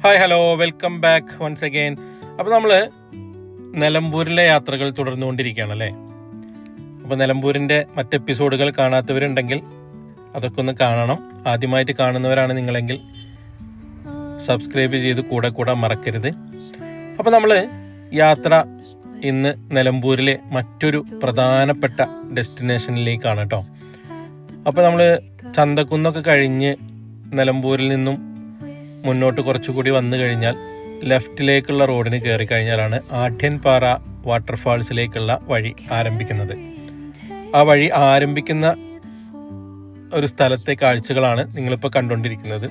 Hi hello welcome back once again. അപ്പോൾ നമ്മൾ നിലമ്പൂരിലെ യാത്രകൾ തുടർന്നുകൊണ്ടിരിക്കുകയാണല്ലേ. അപ്പോൾ നിലമ്പൂരിൻ്റെ മറ്റ് എപ്പിസോഡുകൾ കാണാത്തവരുണ്ടെങ്കിൽ അതൊക്കെ ഒന്ന് കാണണം. ആദ്യമായിട്ട് കാണുന്നവരാണ് നിങ്ങളെങ്കിൽ സബ്സ്ക്രൈബ് ചെയ്ത് കൂടെ മറക്കരുത്. അപ്പോൾ നമ്മൾ യാത്ര ഇന്ന് നിലമ്പൂരിലെ മറ്റൊരു പ്രധാനപ്പെട്ട ഡെസ്റ്റിനേഷനിലേക്കാണ് കേട്ടോ. അപ്പോൾ നമ്മൾ ചന്തക്കുന്നൊക്കെ കഴിഞ്ഞ് നിലമ്പൂരിൽ നിന്നും മുന്നോട്ട് കുറച്ചുകൂടി വന്നു കഴിഞ്ഞാൽ ലെഫ്റ്റിലേക്കുള്ള റോഡിന് കയറി കഴിഞ്ഞാലാണ് ആഢ്യൻപാറ വാട്ടർഫാൾസിലേക്കുള്ള വഴി ആരംഭിക്കുന്നത്. ആ വഴി ആരംഭിക്കുന്ന ഒരു സ്ഥലത്തെ കാഴ്ചകളാണ് നിങ്ങളിപ്പോൾ കണ്ടുകൊണ്ടിരിക്കുന്നത്.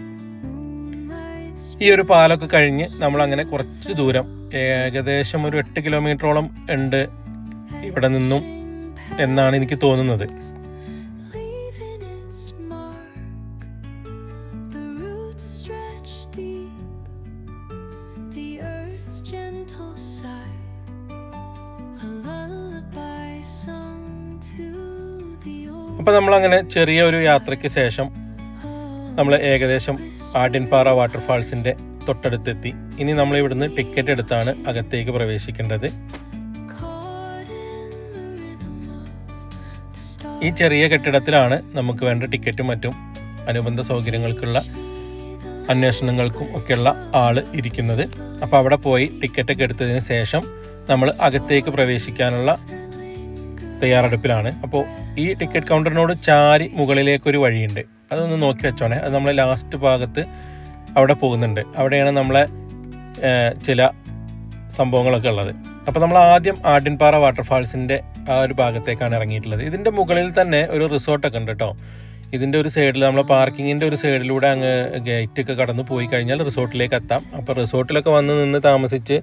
ഈ ഒരു പാലമൊക്കെ കഴിഞ്ഞ് നമ്മളങ്ങനെ കുറച്ച് ദൂരം, ഏകദേശം ഒരു 8 കിലോമീറ്ററോളം ഉണ്ട് ഇവിടെ നിന്നും എന്നാണ് എനിക്ക് തോന്നുന്നത്. അപ്പോൾ നമ്മളങ്ങനെ ചെറിയ ഒരു യാത്രയ്ക്ക് ശേഷം നമ്മൾ ഏകദേശം ആഢ്യൻപാറ വാട്ടർഫാൾസിൻ്റെ തൊട്ടടുത്തെത്തി. ഇനി നമ്മൾ ഇവിടുന്ന് ടിക്കറ്റ് എടുത്താണ് അകത്തേക്ക് പ്രവേശിക്കേണ്ടത്. ഈ ചെറിയ കെട്ടിടത്തിലാണ് നമുക്ക് വേണ്ട ടിക്കറ്റും മറ്റും അനുബന്ധ സൗകര്യങ്ങൾക്കുള്ള അന്വേഷണങ്ങൾക്കും ഒക്കെയുള്ള ആൾ ഇരിക്കുന്നത്. അപ്പോൾ അവിടെ പോയി ടിക്കറ്റൊക്കെ എടുത്തതിന് ശേഷം നമ്മൾ അകത്തേക്ക് പ്രവേശിക്കാനുള്ള തയ്യാറെടുപ്പിലാണ്. അപ്പോൾ ഈ ടിക്കറ്റ് കൗണ്ടറിനോട് ചാരി മുകളിലേക്കൊരു വഴിയുണ്ട്, അതൊന്ന് നോക്കി വെച്ചോണേ. അത് നമ്മൾ ലാസ്റ്റ് ഭാഗത്ത് അവിടെ പോകുന്നുണ്ട്. അവിടെയാണ് നമ്മളെ ചില സംഭവങ്ങളൊക്കെ ഉള്ളത്. അപ്പോൾ നമ്മൾ ആദ്യം ആഢ്യൻപാറ വാട്ടർഫാൾസിൻ്റെ ആ ഒരു ഭാഗത്തേക്കാണ് ഇറങ്ങിയിട്ടുള്ളത്. ഇതിൻ്റെ മുകളിൽ തന്നെ ഒരു റിസോർട്ടൊക്കെ ഉണ്ട് കേട്ടോ. ഇതിൻ്റെ ഒരു സൈഡിൽ നമ്മൾ പാർക്കിങ്ങിൻ്റെ ഒരു സൈഡിലൂടെ അങ്ങ് ഗേറ്റൊക്കെ കടന്ന് പോയി കഴിഞ്ഞാൽ റിസോർട്ടിലേക്ക് എത്താം. അപ്പോൾ റിസോർട്ടിലൊക്കെ വന്ന് നിന്ന് താമസിച്ച്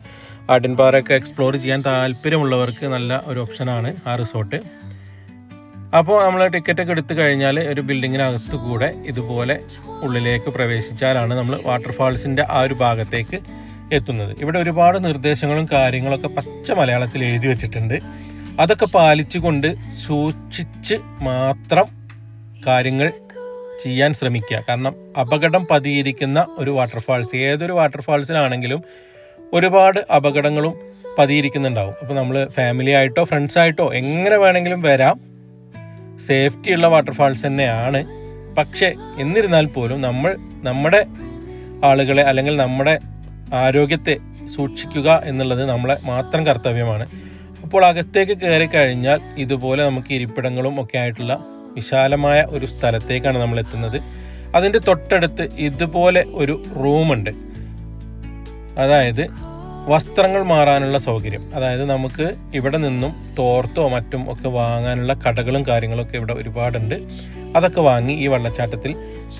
ആഢ്യൻപാറയൊക്കെ എക്സ്പ്ലോർ ചെയ്യാൻ താല്പര്യമുള്ളവർക്ക് നല്ല ഒരു ഓപ്ഷനാണ് ആ റിസോർട്ട്. അപ്പോൾ നമ്മൾ ടിക്കറ്റൊക്കെ എടുത്തു കഴിഞ്ഞാൽ ഒരു ബിൽഡിങ്ങിനകത്ത് കൂടെ ഇതുപോലെ ഉള്ളിലേക്ക് പ്രവേശിച്ചാലാണ് നമ്മൾ വാട്ടർഫാൾസിൻ്റെ ആ ഒരു ഭാഗത്തേക്ക് എത്തുന്നത്. ഇവിടെ ഒരുപാട് നിർദ്ദേശങ്ങളും കാര്യങ്ങളൊക്കെ പച്ച മലയാളത്തിൽ എഴുതി വെച്ചിട്ടുണ്ട്. അതൊക്കെ പാലിച്ചുകൊണ്ട് സൂക്ഷിച്ച് മാത്രം കാര്യങ്ങൾ ചെയ്യാൻ ശ്രമിക്കുക. കാരണം അപകടം പതിയിരിക്കുന്ന ഒരു വാട്ടർഫാൾസ്, ഏതൊരു വാട്ടർഫാൾസിലാണെങ്കിലും ഒരുപാട് അപകടങ്ങളും പതിയിരിക്കുന്നുണ്ടാവും. അപ്പോൾ നമ്മൾ ഫാമിലി ആയിട്ടോ ഫ്രണ്ട്സായിട്ടോ എങ്ങനെ വേണമെങ്കിലും വരാം. സേഫ്റ്റി ഉള്ള വാട്ടർഫാൾസ് തന്നെയാണ്. പക്ഷേ എന്നിരുന്നാൽ പോലും നമ്മൾ നമ്മുടെ ആളുകളെ അല്ലെങ്കിൽ നമ്മുടെ ആരോഗ്യത്തെ സൂക്ഷിക്കുക എന്നുള്ളത് നമ്മളെ മാത്രം കർത്തവ്യമാണ്. അപ്പോൾ അകത്തേക്ക് കയറി കഴിഞ്ഞാൽ ഇതുപോലെ നമുക്ക് ഇരിപ്പിടങ്ങളും ഒക്കെ ആയിട്ടുള്ള വിശാലമായ ഒരു സ്ഥലത്തേക്കാണ് നമ്മൾ എത്തുന്നത്. അതിൻ്റെ തൊട്ടടുത്ത് ഇതുപോലെ ഒരു റൂമുണ്ട്. അതായത് വസ്ത്രങ്ങൾ മാറാനുള്ള സൗകര്യം. അതായത് നമുക്ക് ഇവിടെ നിന്നും തോർത്തോ മറ്റും ഒക്കെ വാങ്ങാനുള്ള കടകളും കാര്യങ്ങളൊക്കെ ഇവിടെ ഒരുപാടുണ്ട്. അതൊക്കെ വാങ്ങി ഈ വെള്ളച്ചാട്ടത്തിൽ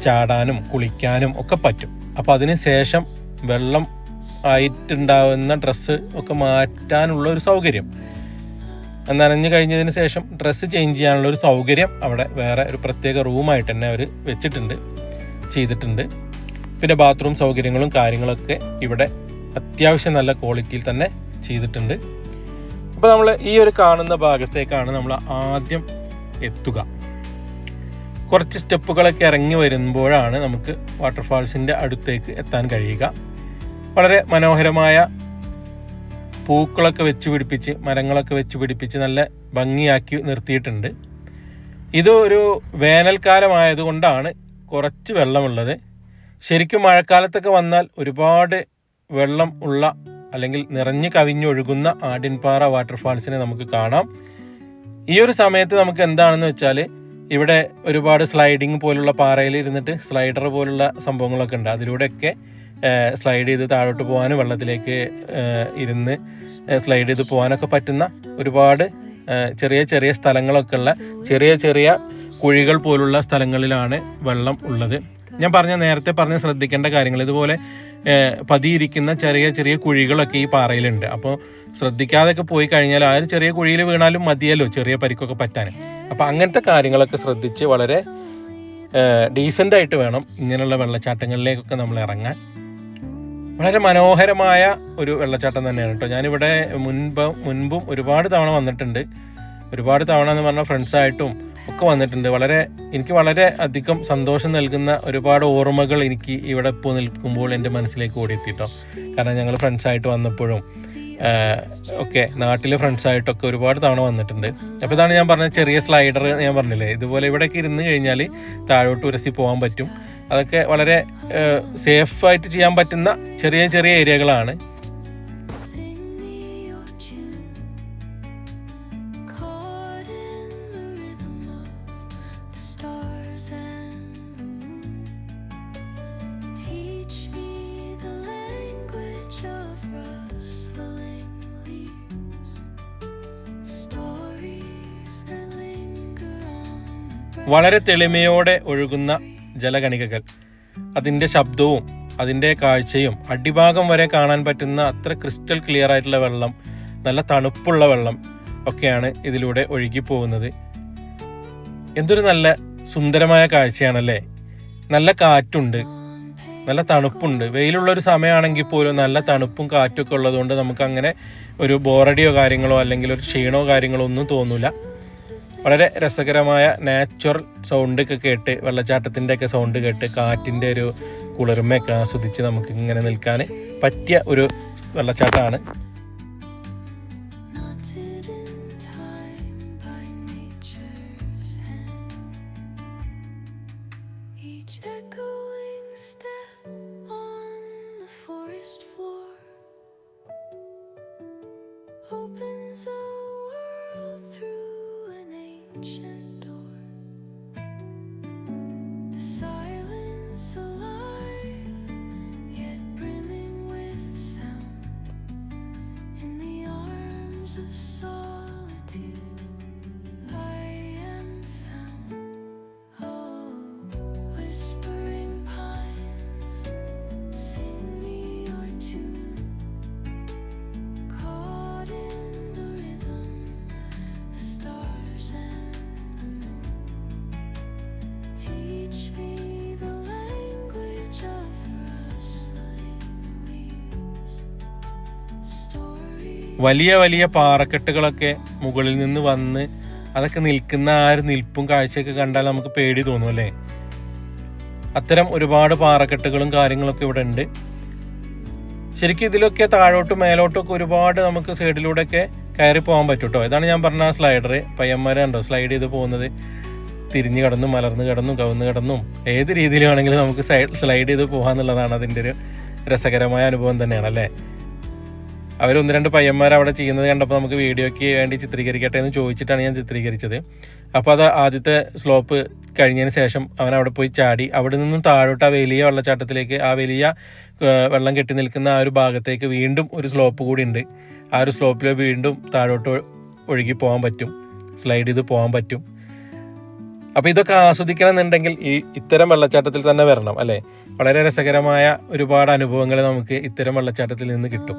ചാടാനും കുളിക്കാനും ഒക്കെ പറ്റും. അപ്പോൾ അതിന് ശേഷം വെള്ളം ആയിട്ടുണ്ടാവുന്ന ഡ്രസ്സ് ഒക്കെ മാറ്റാനുള്ള ഒരു സൗകര്യം, നനഞ്ഞു കഴിഞ്ഞതിന് ശേഷം ഡ്രസ്സ് ചേഞ്ച് ചെയ്യാനുള്ള ഒരു സൗകര്യം അവിടെ വേറെ ഒരു പ്രത്യേക റൂമായിട്ട് തന്നെ അവർ ചെയ്തിട്ടുണ്ട്. പിന്നെ ബാത്റൂം സൗകര്യങ്ങളും കാര്യങ്ങളൊക്കെ ഇവിടെ അത്യാവശ്യം നല്ല ക്വാളിറ്റിയിൽ തന്നെ ചെയ്തിട്ടുണ്ട്. അപ്പോൾ നമ്മൾ ഈ ഒരു കാണുന്ന ഭാഗത്തേക്കാണ് നമ്മൾ ആദ്യം എത്തുക. കുറച്ച് സ്റ്റെപ്പുകളൊക്കെ ഇറങ്ങി വരുമ്പോഴാണ് നമുക്ക് വാട്ടർഫാൾസിൻ്റെ അടുത്തേക്ക് എത്താൻ കഴിയുക. വളരെ മനോഹരമായ പൂക്കളൊക്കെ വെച്ച് പിടിപ്പിച്ച്, മരങ്ങളൊക്കെ വെച്ച് പിടിപ്പിച്ച് നല്ല ഭംഗിയാക്കി നിർത്തിയിട്ടുണ്ട്. ഇത് ഒരു വേനൽക്കാലമായതുകൊണ്ടാണ് കുറച്ച് വെള്ളമുള്ളത്. ശരിക്കും മഴക്കാലത്തൊക്കെ വന്നാൽ ഒരുപാട് വെള്ളം ഉള്ള അല്ലെങ്കിൽ നിറഞ്ഞു കവിഞ്ഞൊഴുകുന്ന ആഢ്യൻപാറ വാട്ടർഫാൾസിനെ നമുക്ക് കാണാം. ഈ ഒരു സമയത്ത് നമുക്ക് എന്താണെന്ന് വെച്ചാൽ ഇവിടെ ഒരുപാട് സ്ലൈഡിങ് പോലുള്ള പാറയിൽ ഇരുന്നിട്ട് സ്ലൈഡർ പോലുള്ള സംഭവങ്ങളൊക്കെ ഉണ്ട്. അതിലൂടെയൊക്കെ സ്ലൈഡ് ചെയ്ത് താഴോട്ട് പോകാനും വെള്ളത്തിലേക്ക് ഇരുന്ന് സ്ലൈഡ് ചെയ്ത് പോകാനൊക്കെ പറ്റുന്ന ഒരുപാട് ചെറിയ സ്ഥലങ്ങളൊക്കെ ഉള്ള ചെറിയ കുഴികൾ പോലുള്ള സ്ഥലങ്ങളിലാണ് വെള്ളം ഉള്ളത്. ഞാൻ നേരത്തെ പറഞ്ഞ ശ്രദ്ധിക്കേണ്ട കാര്യങ്ങൾ, ഇതുപോലെ പതിയിരിക്കുന്ന ചെറിയ കുഴികളൊക്കെ ഈ പാറയിലുണ്ട്. അപ്പോൾ ശ്രദ്ധിക്കാതെയൊക്കെ പോയി കഴിഞ്ഞാൽ ആ ഒരു ചെറിയ കുഴിയിൽ വീണാലും മതിയല്ലോ ചെറിയ പരിക്കൊക്കെ പറ്റാൻ. അപ്പോൾ അങ്ങനത്തെ കാര്യങ്ങളൊക്കെ ശ്രദ്ധിച്ച് വളരെ ഡീസൻ്റായിട്ട് വേണം ഇങ്ങനെയുള്ള വെള്ളച്ചാട്ടങ്ങളിലേക്കൊക്കെ നമ്മൾ ഇറങ്ങാൻ. വളരെ മനോഹരമായ ഒരു വെള്ളച്ചാട്ടം തന്നെയാണ് കേട്ടോ. ഞാനിവിടെ മുൻപും ഒരുപാട് തവണ വന്നിട്ടുണ്ട്. ഒരുപാട് തവണ എന്ന് പറഞ്ഞാൽ ഫ്രണ്ട്സായിട്ടും ഒക്കെ വന്നിട്ടുണ്ട്. എനിക്ക് വളരെ അധികം സന്തോഷം നൽകുന്ന ഒരുപാട് ഓർമ്മകൾ എനിക്ക് ഇവിടെ ഇപ്പോൾ നിൽക്കുമ്പോൾ എൻ്റെ മനസ്സിലേക്ക് ഓടിയെത്തിട്ടോ. കാരണം ഞങ്ങൾ ഫ്രണ്ട്സായിട്ട് വന്നപ്പോഴും ഒക്കെ നാട്ടിലെ ഫ്രണ്ട്സായിട്ടൊക്കെ ഒരുപാട് തവണ വന്നിട്ടുണ്ട്. അപ്പോൾ ഇതാണ് ഞാൻ പറഞ്ഞ ചെറിയ സ്ലൈഡർ ഞാൻ പറഞ്ഞില്ലേ, ഇതുപോലെ ഇവിടെയൊക്കെ ഇരുന്ന് കഴിഞ്ഞാൽ താഴോട്ട് ഉരസി പോകാൻ പറ്റും. അതൊക്കെ വളരെ സേഫായിട്ട് ചെയ്യാൻ പറ്റുന്ന ചെറിയ ചെറിയ ഏരിയകളാണ്. വളരെ തെളിമയോടെ ഒഴുകുന്ന ജലകണികകൾ, അതിൻ്റെ ശബ്ദവും അതിൻ്റെ കാഴ്ചയും അടിഭാഗം വരെ കാണാൻ പറ്റുന്ന അത്ര ക്രിസ്റ്റൽ ക്ലിയർ ആയിട്ടുള്ള വെള്ളം, നല്ല തണുപ്പുള്ള വെള്ളം ഒക്കെയാണ് ഇതിലൂടെ ഒഴുകി പോകുന്നത്. എന്തൊരു നല്ല സുന്ദരമായ കാഴ്ചയാണല്ലേ. നല്ല കാറ്റുണ്ട്, നല്ല തണുപ്പുണ്ട്. വെയിലുള്ളൊരു സമയമാണെങ്കിൽ പോലും നല്ല തണുപ്പും കാറ്റൊക്കെ ഉള്ളതുകൊണ്ട് നമുക്കങ്ങനെ ഒരു ബോറടിയോ കാര്യങ്ങളോ അല്ലെങ്കിൽ ഒരു ക്ഷീണമോ കാര്യങ്ങളോ ഒന്നും തോന്നില്ല. വളരെ രസകരമായ നാച്ചുറൽ സൗണ്ടൊക്കെ കേട്ട്, വെള്ളച്ചാട്ടത്തിൻ്റെ ഒക്കെ സൗണ്ട് കേട്ട്, കാറ്റിൻ്റെ ഒരു കുളിർമയൊക്കെ ആസ്വദിച്ച് നമുക്ക് ഇങ്ങനെ നിൽക്കാൻ പറ്റിയ ഒരു വെള്ളച്ചാട്ടമാണ്. വലിയ വലിയ പാറക്കെട്ടുകളൊക്കെ മുകളിൽ നിന്ന് വന്ന് അതൊക്കെ നിൽക്കുന്ന ആ ഒരു നിൽപ്പും കാഴ്ചയൊക്കെ കണ്ടാൽ നമുക്ക് പേടി തോന്നും അല്ലേ. അത്തരം ഒരുപാട് പാറക്കെട്ടുകളും കാര്യങ്ങളൊക്കെ ഇവിടെ ഉണ്ട്. ശരിക്കും ഇതിലൊക്കെ താഴോട്ടും മേലോട്ടും ഒക്കെ ഒരുപാട് നമുക്ക് സൈഡിലൂടെയൊക്കെ കയറി പോകാൻ പറ്റും കേട്ടോ. ഇതാണ് ഞാൻ പറഞ്ഞ ആ സ്ലൈഡർ. പയ്യന്മാരെ കണ്ടോ സ്ലൈഡ് ചെയ്ത് പോകുന്നത്. തിരിഞ്ഞു കിടന്നും മലർന്നു കിടന്നും കവുന്ന് കിടന്നും ഏത് രീതിയിലാണെങ്കിലും നമുക്ക് സ്ലൈഡ് ചെയ്ത് പോകാമെന്നുള്ളതാണ് അതിൻ്റെ ഒരു രസകരമായ അനുഭവം തന്നെയാണ് അല്ലേ. ഒന്ന് രണ്ട് പയ്യന്മാർ അവിടെ ചെയ്യുന്നത് കണ്ടപ്പോൾ നമുക്ക് വീഡിയോയ്ക്ക് വേണ്ടി ചിത്രീകരിക്കട്ടെ എന്ന് ചോദിച്ചിട്ടാണ് ഞാൻ ചിത്രീകരിച്ചത്. അപ്പോൾ അത് ആദ്യത്തെ സ്ലോപ്പ് കഴിഞ്ഞതിന് ശേഷം അവൻ അവിടെ പോയി ചാടി. അവിടെ നിന്നും താഴോട്ട് ആ വലിയ വെള്ളച്ചാട്ടത്തിലേക്ക്, ആ വലിയ വെള്ളം കെട്ടി നിൽക്കുന്ന ആ ഒരു ഭാഗത്തേക്ക് വീണ്ടും ഒരു സ്ലോപ്പ് കൂടി ഉണ്ട്. ആ ഒരു സ്ലോപ്പിൽ വീണ്ടും താഴോട്ട് ഒഴുകി പോകാൻ പറ്റും, സ്ലൈഡ് ചെയ്ത് പോകാൻ പറ്റും. അപ്പോൾ ഇതൊക്കെ ആസ്വദിക്കണം എന്നുണ്ടെങ്കിൽ ഇത്തരം വെള്ളച്ചാട്ടത്തിൽ തന്നെ വരണം അല്ലേ. വളരെ രസകരമായ ഒരുപാട് അനുഭവങ്ങൾ നമുക്ക് ഇത്തരം വെള്ളച്ചാട്ടത്തിൽ നിന്ന് കിട്ടും.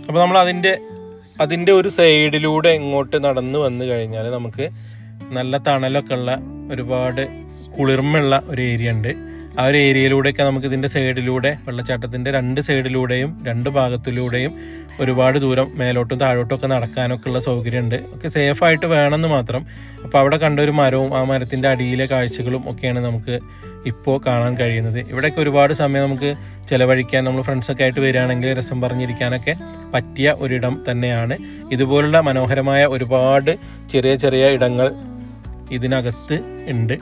അപ്പോൾ നമ്മൾ അതിൻ്റെ ഒരു സൈഡിലൂടെ ഇങ്ങോട്ട് നടന്നു വന്നു കഴിഞ്ഞാൽ നമുക്ക് നല്ല തണലൊക്കെ ഉള്ള ഒരുപാട് കുളിർമയുള്ള ഒരു ഏരിയ ഉണ്ട്. ആ ഒരു ഏരിയയിലൂടെയൊക്കെ നമുക്ക് ഇതിൻ്റെ സൈഡിലൂടെ, വെള്ളച്ചാട്ടത്തിൻ്റെ രണ്ട് സൈഡിലൂടെയും രണ്ട് ഭാഗത്തിലൂടെയും ഒരുപാട് ദൂരം മേലോട്ടും താഴോട്ടും ഒക്കെ നടക്കാനൊക്കെ ഉള്ള സൗകര്യമുണ്ട്. ഒക്കെ സേഫായിട്ട് വേണമെന്ന് മാത്രം. അപ്പോൾ അവിടെ കണ്ട ഒരു മരവും ആ മരത്തിൻ്റെ അടിയിലെ കാഴ്ചകളും ഒക്കെയാണ് നമുക്ക് ഇപ്പോൾ കാണാൻ കഴിയുന്നത്. ഇവിടെയൊക്കെ ഒരുപാട് സമയം നമുക്ക് ചിലവഴിക്കാൻ, നമ്മൾ ഫ്രണ്ട്സൊക്കെ ആയിട്ട് വരികയാണെങ്കിൽ രസം പറഞ്ഞിരിക്കാനൊക്കെ പറ്റിയ ഒരിടം തന്നെയാണ്. ഇതുപോലുള്ള മനോഹരമായ ഒരുപാട് ചെറിയ ചെറിയ ഇടങ്ങൾ ഇതിനകത്ത് ഉണ്ട്.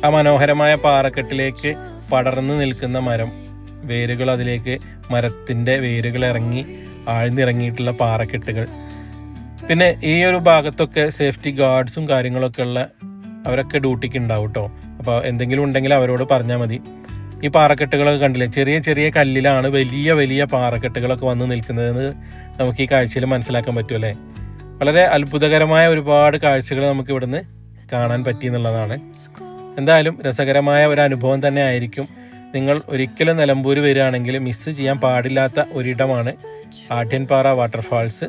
ആ മനോഹരമായ പാറക്കെട്ടിലേക്ക് പടർന്നു നിൽക്കുന്ന മരം, വേരുകൾ, അതിലേക്ക് മരത്തിൻ്റെ വേരുകൾ ഇറങ്ങി ആഴ്ന്നിറങ്ങിയിട്ടുള്ള പാറക്കെട്ടുകൾ. പിന്നെ ഈ ഒരു ഭാഗത്തൊക്കെ സേഫ്റ്റി ഗാർഡ്സും കാര്യങ്ങളൊക്കെ ഉള്ള അവരൊക്കെ ഡ്യൂട്ടിക്ക് ഉണ്ടാവും കേട്ടോ. അപ്പോൾ എന്തെങ്കിലും ഉണ്ടെങ്കിൽ അവരോട് പറഞ്ഞാൽ മതി. ഈ പാറക്കെട്ടുകളൊക്കെ കണ്ടില്ലേ, ചെറിയ ചെറിയ കല്ലിലാണ് വലിയ വലിയ പാറക്കെട്ടുകളൊക്കെ വന്ന് നിൽക്കുന്നതെന്ന് നമുക്ക് ഈ കാഴ്ചയിൽ മനസ്സിലാക്കാൻ പറ്റുമല്ലേ. വളരെ അത്ഭുതകരമായ ഒരുപാട് കാഴ്ചകൾ നമുക്ക് ഇവിടുന്ന് കാണാൻ പറ്റി എന്നുള്ളതാണ്. എന്തായാലും രസകരമായ ഒരു അനുഭവം തന്നെ ആയിരിക്കും. നിങ്ങൾ ഒരിക്കലും നിലമ്പൂർ വരികയാണെങ്കിൽ മിസ്സ് ചെയ്യാൻ പാടില്ലാത്ത ഒരിടമാണ് ആഢ്യൻപാറ വാട്ടർഫാൾസ്.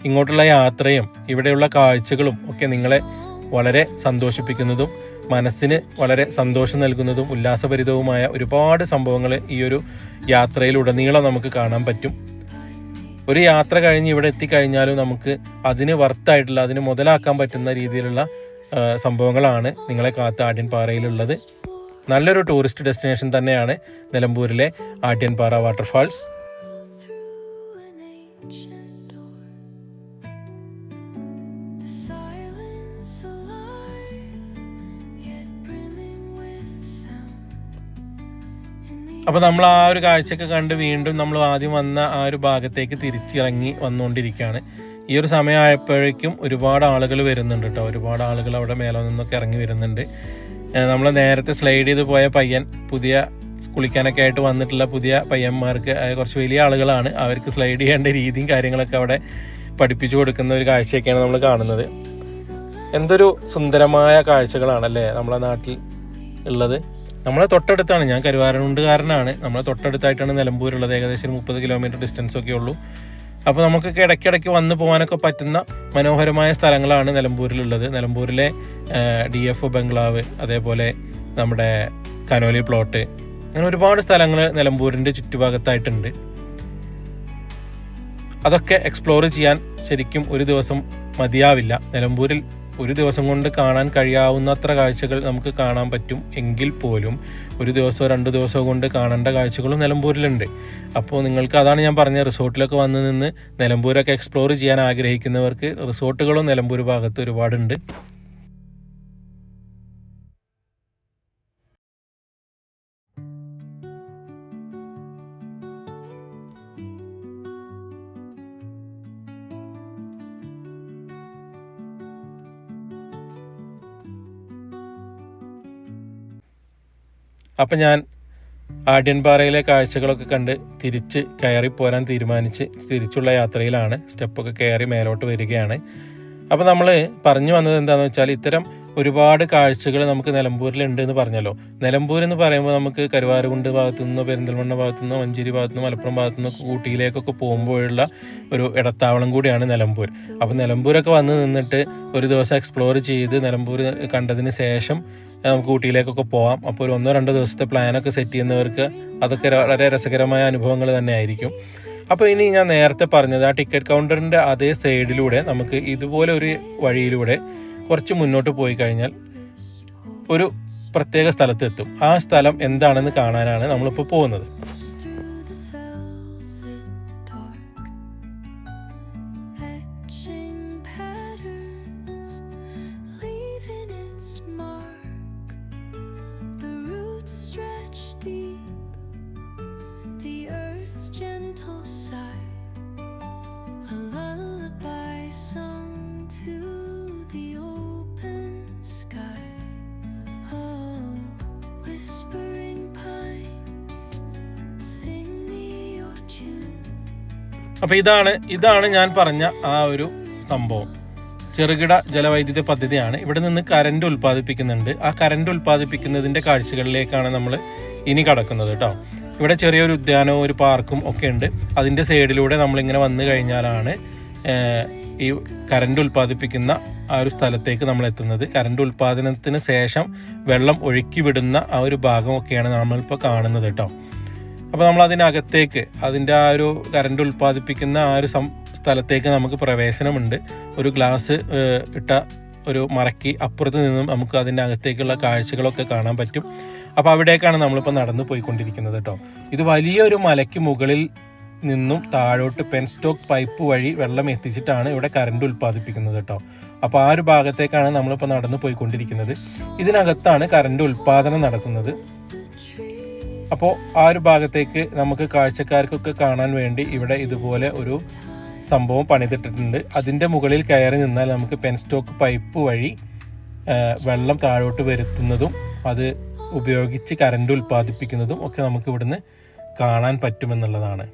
ഇങ്ങോട്ടുള്ള യാത്രയും ഇവിടെയുള്ള കാഴ്ചകളും ഒക്കെ നിങ്ങളെ വളരെ സന്തോഷിപ്പിക്കുന്നതും മനസ്സിന് വളരെ സന്തോഷം നൽകുന്നതും ഉല്ലാസഭരിതവുമായ ഒരുപാട് സംഭവങ്ങൾ ഈ ഒരു യാത്രയിലുടനീളം നമുക്ക് കാണാൻ പറ്റും. ഒരു യാത്ര കഴിഞ്ഞ് ഇവിടെ എത്തിക്കഴിഞ്ഞാലും നമുക്ക് അതിന് വർത്തായിട്ടുള്ള, അതിന് മുതലാക്കാൻ പറ്റുന്ന രീതിയിലുള്ള സംഭവങ്ങളാണ് നിങ്ങളെ കാത്ത് ആഢ്യൻപാറയിലുള്ളത്. നല്ലൊരു ടൂറിസ്റ്റ് ഡെസ്റ്റിനേഷൻ തന്നെയാണ് നിലമ്പൂരിലെ ആഢ്യൻപാറ വാട്ടർഫാൾസ്. അപ്പോൾ നമ്മൾ ആ ഒരു കാഴ്ചയൊക്കെ കണ്ട് വീണ്ടും നമ്മൾ ആദ്യം വന്ന ആ ഒരു ഭാഗത്തേക്ക് തിരിച്ചിറങ്ങി വന്നുകൊണ്ടിരിക്കുകയാണ്. ഈ ഒരു സമയമായപ്പോഴേക്കും ഒരുപാട് ആളുകൾ വരുന്നുണ്ട് കേട്ടോ. ഒരുപാട് ആളുകൾ അവിടെ മേലെ നിന്നൊക്കെ ഇറങ്ങി വരുന്നുണ്ട്. നമ്മൾ നേരത്തെ സ്ലൈഡ് ചെയ്ത് പോയ പയ്യൻ, പുതിയ കുളിക്കാനൊക്കെ ആയിട്ട് വന്നിട്ടുള്ള പുതിയ പയ്യന്മാർക്ക്, കുറച്ച് വലിയ ആളുകളാണ്, അവർക്ക് സ്ലൈഡ് ചെയ്യേണ്ട രീതിയും കാര്യങ്ങളൊക്കെ അവിടെ പഠിപ്പിച്ചു കൊടുക്കുന്ന ഒരു കാഴ്ചയൊക്കെയാണ് നമ്മൾ കാണുന്നത്. എന്തൊരു സുന്ദരമായ കാഴ്ചകളാണല്ലേ നമ്മളെ നാട്ടിൽ ഉള്ളത്. നമ്മളെ തൊട്ടടുത്താണ്, ഞാൻ കരുവാരനുണ്ടുകാരനാണ്. നമ്മളെ തൊട്ടടുത്തായിട്ടാണ് നിലമ്പൂരുള്ളത്. ഏകദേശം 30 കിലോമീറ്റർ ഡിസ്റ്റൻസ് ഒക്കെ ഉള്ളൂ. അപ്പോൾ നമുക്കൊക്കെ ഇടയ്ക്കിടയ്ക്ക് വന്ന് പോകാനൊക്കെ പറ്റുന്ന മനോഹരമായ സ്ഥലങ്ങളാണ് നിലമ്പൂരിലുള്ളത്. നിലമ്പൂരിലെ DF ബംഗ്ലാവ്, അതേപോലെ നമ്മുടെ കനോലി പ്ലോട്ട്, അങ്ങനെ ഒരുപാട് സ്ഥലങ്ങൾ നിലമ്പൂരിൻ്റെ ചുറ്റുഭാഗത്തായിട്ടുണ്ട്. അതൊക്കെ എക്സ്പ്ലോർ ചെയ്യാൻ ശരിക്കും ഒരു ദിവസം മതിയാവില്ല. നിലമ്പൂരിൽ ഒരു ദിവസം കൊണ്ട് കാണാൻ കഴിയാവുന്നത്ര കാഴ്ചകൾ നമുക്ക് കാണാൻ പറ്റും. എങ്കിൽ പോലും ഒരു ദിവസമോ 2 ദിവസമോ കൊണ്ട് കാണേണ്ട കാഴ്ചകളും നിലമ്പൂരിലുണ്ട്. അപ്പോൾ നിങ്ങൾക്ക് അതാണ് ഞാൻ പറഞ്ഞത്, റിസോർട്ടിലൊക്കെ വന്ന് നിന്ന് നിലമ്പൂരൊക്കെ എക്സ്പ്ലോർ ചെയ്യാൻ ആഗ്രഹിക്കുന്നവർക്ക് റിസോർട്ടുകളും നിലമ്പൂർ ഭാഗത്ത് ഒരുപാടുണ്ട്. അപ്പം ഞാൻ ആഢ്യൻപാറയിലെ കാഴ്ചകളൊക്കെ കണ്ട് തിരിച്ച് കയറിപ്പോരാൻ തീരുമാനിച്ച് തിരിച്ചുള്ള യാത്രയിലാണ്. സ്റ്റെപ്പൊക്കെ കയറി മേലോട്ട് വരികയാണ്. അപ്പോൾ നമ്മൾ പറഞ്ഞു വന്നത് എന്താണെന്ന് വെച്ചാൽ, ഇത്തരം ഒരുപാട് കാഴ്ചകൾ നമുക്ക് നിലമ്പൂരിലുണ്ട് എന്ന് പറഞ്ഞല്ലോ. നിലമ്പൂർ എന്ന് പറയുമ്പോൾ നമുക്ക് കരുവാരകുണ്ട് ഭാഗത്തുനിന്നോ, പെരിന്തൽമണ്ണ ഭാഗത്തുനിന്നോ, മഞ്ചേരി ഭാഗത്തുനിന്നോ, മലപ്പുറം ഭാഗത്തുനിന്നോ, ഊട്ടിയിലേക്കൊക്കെ പോകുമ്പോഴുള്ള ഒരു ഇടത്താവളം കൂടിയാണ് നിലമ്പൂർ. അപ്പോൾ നിലമ്പൂരൊക്കെ വന്ന് നിന്നിട്ട് ഒരു ദിവസം എക്സ്പ്ലോർ ചെയ്ത് നിലമ്പൂർ കണ്ടതിന് ശേഷം നമുക്ക് ഊട്ടിയിലേക്കൊക്കെ പോകാം. അപ്പോൾ ഒരു 1-2 ദിവസത്തെ പ്ലാനൊക്കെ സെറ്റ് ചെയ്യുന്നവർക്ക് അതൊക്കെ വളരെ രസകരമായ അനുഭവങ്ങൾ തന്നെ ആയിരിക്കും. അപ്പോൾ ഇനി ഞാൻ നേരത്തെ പറഞ്ഞത് ആ ടിക്കറ്റ് കൗണ്ടറിൻ്റെ അതേ സൈഡിലൂടെ നമുക്ക് ഇതുപോലെ ഒരു വഴിയിലൂടെ കുറച്ച് മുന്നോട്ട് പോയി കഴിഞ്ഞാൽ ഒരു പ്രത്യേക സ്ഥലത്തെത്തും. ആ സ്ഥലം എന്താണെന്ന് കാണാനാണ് നമ്മളിപ്പോൾ പോകുന്നത്. അപ്പോൾ ഇതാണ് ഞാൻ പറഞ്ഞ ആ ഒരു സംഭവം. ചെറുകിട ജലവൈദ്യുത പദ്ധതിയാണ്. ഇവിടെ നിന്ന് കറണ്ട് ഉൽപ്പാദിപ്പിക്കുന്നുണ്ട്. ആ കറണ്ട് ഉൽപ്പാദിപ്പിക്കുന്നതിൻ്റെ കാഴ്ചകളിലേക്കാണ് നമ്മൾ ഇനി കടക്കുന്നത് കേട്ടോ. ഇവിടെ ചെറിയൊരു ഉദ്യാനവും ഒരു പാർക്കും ഒക്കെ ഉണ്ട്. അതിൻ്റെ സൈഡിലൂടെ നമ്മളിങ്ങനെ വന്നു കഴിഞ്ഞാലാണ് ഈ കറണ്ട് ഉൽപ്പാദിപ്പിക്കുന്ന ആ ഒരു സ്ഥലത്തേക്ക് നമ്മൾ എത്തുന്നത്. കറണ്ട് ഉൽപ്പാദനത്തിന് ശേഷം വെള്ളം ഒഴുക്കി വിടുന്ന ആ ഒരു ഭാഗമൊക്കെയാണ് നമ്മളിപ്പോൾ കാണുന്നത് കേട്ടോ. അപ്പോൾ നമ്മൾ അതിനകത്തേക്ക്, അതിൻ്റെ ആ ഒരു കറണ്ട് ഉൽപ്പാദിപ്പിക്കുന്ന ആ ഒരു സ്ഥലത്തേക്ക് നമുക്ക് പ്രവേശനമുണ്ട്. ഒരു ഗ്ലാസ് ഇട്ട ഒരു മറയ്ക്ക് അപ്പുറത്ത് നിന്നും നമുക്ക് അതിൻ്റെ അകത്തേക്കുള്ള കാഴ്ചകളൊക്കെ കാണാൻ പറ്റും. അപ്പോൾ അവിടേക്കാണ് നമ്മളിപ്പോൾ നടന്നു പോയിക്കൊണ്ടിരിക്കുന്നത് കേട്ടോ. ഇത് വലിയൊരു മലയ്ക്ക് മുകളിൽ നിന്നും താഴോട്ട് പെൻസ്റ്റോക്ക് പൈപ്പ് വഴി വെള്ളം എത്തിച്ചിട്ടാണ് ഇവിടെ കറണ്ട് ഉൽപ്പാദിപ്പിക്കുന്നത് കേട്ടോ. അപ്പോൾ ആ ഒരു ഭാഗത്തേക്കാണ് നമ്മളിപ്പോൾ നടന്നു പോയിക്കൊണ്ടിരിക്കുന്നത്. ഇതിനകത്താണ് കറണ്ട് ഉൽപ്പാദനം നടക്കുന്നത്. അപ്പോൾ ആ ഒരു ഭാഗത്തേക്ക് നമുക്ക് കാഴ്ചക്കാർക്കൊക്കെ കാണാൻ വേണ്ടി ഇവിടെ ഇതുപോലെ ഒരു സംഭവം പണിതിട്ടിട്ടുണ്ട്. അതിൻ്റെ മുകളിൽ കയറി നിന്നാൽ നമുക്ക് പെൻസ്റ്റോക്ക് പൈപ്പ് വഴി വെള്ളം താഴോട്ട് വരുത്തുന്നതും അത് ഉപയോഗിച്ച് കറണ്ട് ഉൽപ്പാദിപ്പിക്കുന്നതും ഒക്കെ നമുക്ക് ഇവിടുന്ന് കാണാൻ പറ്റുമെന്നുള്ളതാണ്.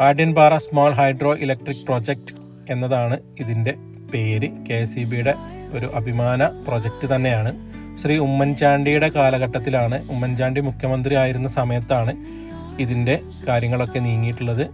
Adyanpara small hydroelectric project എന്നതാണ് ഇതിൻ്റെ പേര്. KSEBയുടെ ഒരു അഭിമാന പ്രൊജക്റ്റ് തന്നെയാണ്. ശ്രീ ഉമ്മൻചാണ്ടിയുടെ കാലഘട്ടത്തിലാണ്, ഉമ്മൻചാണ്ടി മുഖ്യമന്ത്രി ആയിരുന്ന സമയത്താണ് ഇതിൻ്റെ കാര്യങ്ങളൊക്കെ നീങ്ങിയിട്ടുള്ളത്.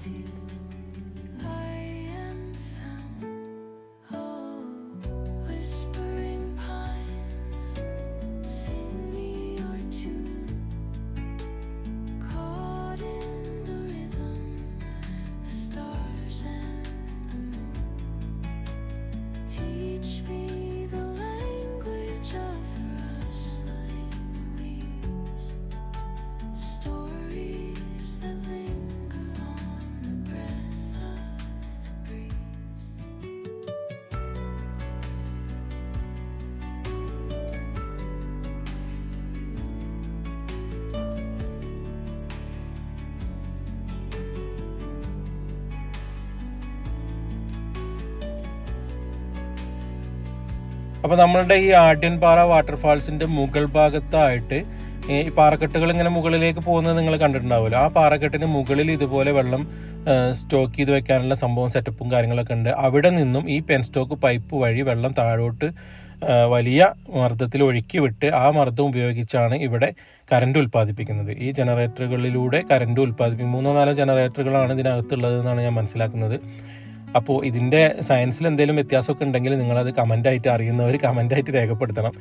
അപ്പോൾ നമ്മളുടെ ഈ ആഢ്യൻപാറ വാട്ടർഫാൾസിൻ്റെ മുകൾ ഭാഗത്തായിട്ട് ഈ പാറക്കെട്ടുകൾ ഇങ്ങനെ മുകളിലേക്ക് പോകുന്നത് നിങ്ങൾ കണ്ടിട്ടുണ്ടാവുമല്ലോ. ആ പാറക്കെട്ടിന് മുകളിൽ ഇതുപോലെ വെള്ളം സ്റ്റോക്ക് ചെയ്ത് വെക്കാനുള്ള സംഭവം സെറ്റപ്പും കാര്യങ്ങളൊക്കെ ഉണ്ട്. അവിടെ നിന്നും ഈ പെൻസ്റ്റോക്ക് പൈപ്പ് വഴി വെള്ളം താഴോട്ട് വലിയ മർദ്ദത്തിൽ ഒഴുക്കി വിട്ട് ആ മർദ്ദം ഉപയോഗിച്ചാണ് ഇവിടെ കറണ്ട് ഉൽപ്പാദിപ്പിക്കുന്നത്. ഈ ജനറേറ്ററുകളിലൂടെ കറണ്ട് ഉൽപ്പാദിപ്പിക്കും. 3-4 ജനറേറ്ററുകളാണ് ഇതിനകത്തുള്ളത് എന്നാണ് ഞാൻ മനസ്സിലാക്കുന്നത്. അപ്പോൾ ഇതിൻ്റെ സയൻസിൽ എന്തെങ്കിലും വ്യത്യാസമൊക്കെ ഉണ്ടെങ്കിൽ നിങ്ങളത് കമൻ്റായിട്ട് അറിയുന്നവർ കമൻ്റായിട്ട് രേഖപ്പെടുത്തണം.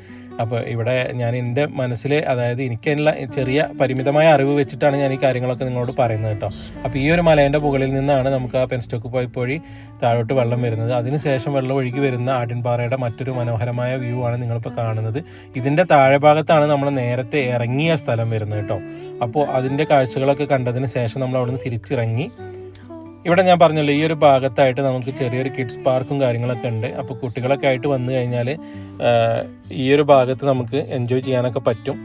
അപ്പോൾ ഇവിടെ ഞാൻ എൻ്റെ മനസ്സിൽ, അതായത് എനിക്കതിനുള്ള ചെറിയ പരിമിതമായ അറിവ് വെച്ചിട്ടാണ് ഞാൻ ഈ കാര്യങ്ങളൊക്കെ നിങ്ങളോട് പറയുന്നത് കേട്ടോ. അപ്പോൾ ഈ ഒരു മലേൻ്റെ മുകളിൽ നിന്നാണ് നമുക്ക് ആ പെൻസ്റ്റോക്ക് പൈപ്പ് വഴി താഴോട്ട് വെള്ളം വരുന്നത്. അതിനുശേഷം വെള്ളം ഒഴുകി വരുന്ന ആഢ്യൻപാറയുടെ മറ്റൊരു മനോഹരമായ വ്യൂ ആണ് നിങ്ങളിപ്പോൾ കാണുന്നത്. ഇതിൻ്റെ താഴെ ഭാഗത്താണ് നമ്മൾ നേരത്തെ ഇറങ്ങിയ സ്ഥലം വരുന്നത് കേട്ടോ. അപ്പോൾ അതിൻ്റെ കാഴ്ചകളൊക്കെ കണ്ടതിന് ശേഷം നമ്മൾ അവിടെ നിന്ന് തിരിച്ചിറങ്ങി ഇവിടെ ഞാൻ പറഞ്ഞല്ലോ ഈ ഒരു ഭാഗത്തായിട്ട് നമുക്ക് ചെറിയൊരു കിഡ്സ് പാർക്കും കാര്യങ്ങളൊക്കെ ഉണ്ട്. അപ്പോൾ കുട്ടികളൊക്കെ ആയിട്ട് വന്നു കഴിഞ്ഞാൽ ഈ ഒരു ഭാഗത്ത് നമുക്ക് എൻജോയ് ചെയ്യാനൊക്കെ പറ്റും.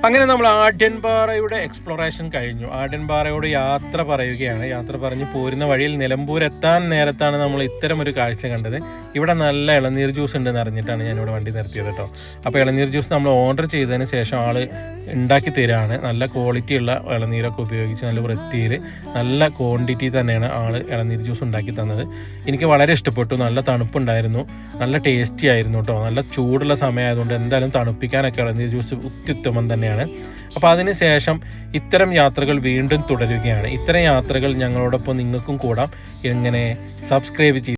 അങ്ങനെ നമ്മൾ ആഢ്യൻപാറയുടെ എക്സ്പ്ലോറേഷൻ കഴിഞ്ഞു. ആഢ്യൻപാറയോട് യാത്ര പറയുകയാണ്. യാത്ര പറഞ്ഞ് പോരുന്ന വഴിയിൽ നിലമ്പൂർ എത്താൻ നേരത്താണ് നമ്മൾ ഇത്തരം ഒരു കാഴ്ച കണ്ടത്. ഇവിടെ നല്ല ഇളനീർ ജ്യൂസ് ഉണ്ടെന്ന് അറിഞ്ഞിട്ടാണ് ഞാനിവിടെ വണ്ടി നിർത്തിയത് കേട്ടോ. അപ്പോൾ ഇളനീർ ജ്യൂസ് നമ്മൾ ഓർഡർ ചെയ്തതിന് ശേഷം ആൾ ഉണ്ടാക്കി തരാണ്. നല്ല ക്വാളിറ്റി ഉള്ള ഇളനീരൊക്കെ ഉപയോഗിച്ച് നല്ല വൃത്തിയിൽ നല്ല ക്വാണ്ടിറ്റി തന്നെയാണ് ആൾ ഇളനീർ ജ്യൂസ് ഉണ്ടാക്കി തന്നത്. എനിക്ക് വളരെ ഇഷ്ടപ്പെട്ടു. നല്ല തണുപ്പുണ്ടായിരുന്നു, നല്ല ടേസ്റ്റി ആയിരുന്നു കേട്ടോ. നല്ല ചൂടുള്ള സമയമായതുകൊണ്ട് എന്തായാലും തണുപ്പിക്കാനൊക്കെ ഇളനീർ ജ്യൂസ് അത്യുത്തമം തന്നെയാണ്. അപ്പോൾ അതിന് ശേഷം ഇത്തരം യാത്രകൾ വീണ്ടും തുടരുകയാണ്. ഇത്തരം യാത്രകൾ ഞങ്ങളോടൊപ്പം നിങ്ങൾക്കും കൂടാം. എങ്ങനെ സബ്സ്ക്രൈബ് ചെയ്ത്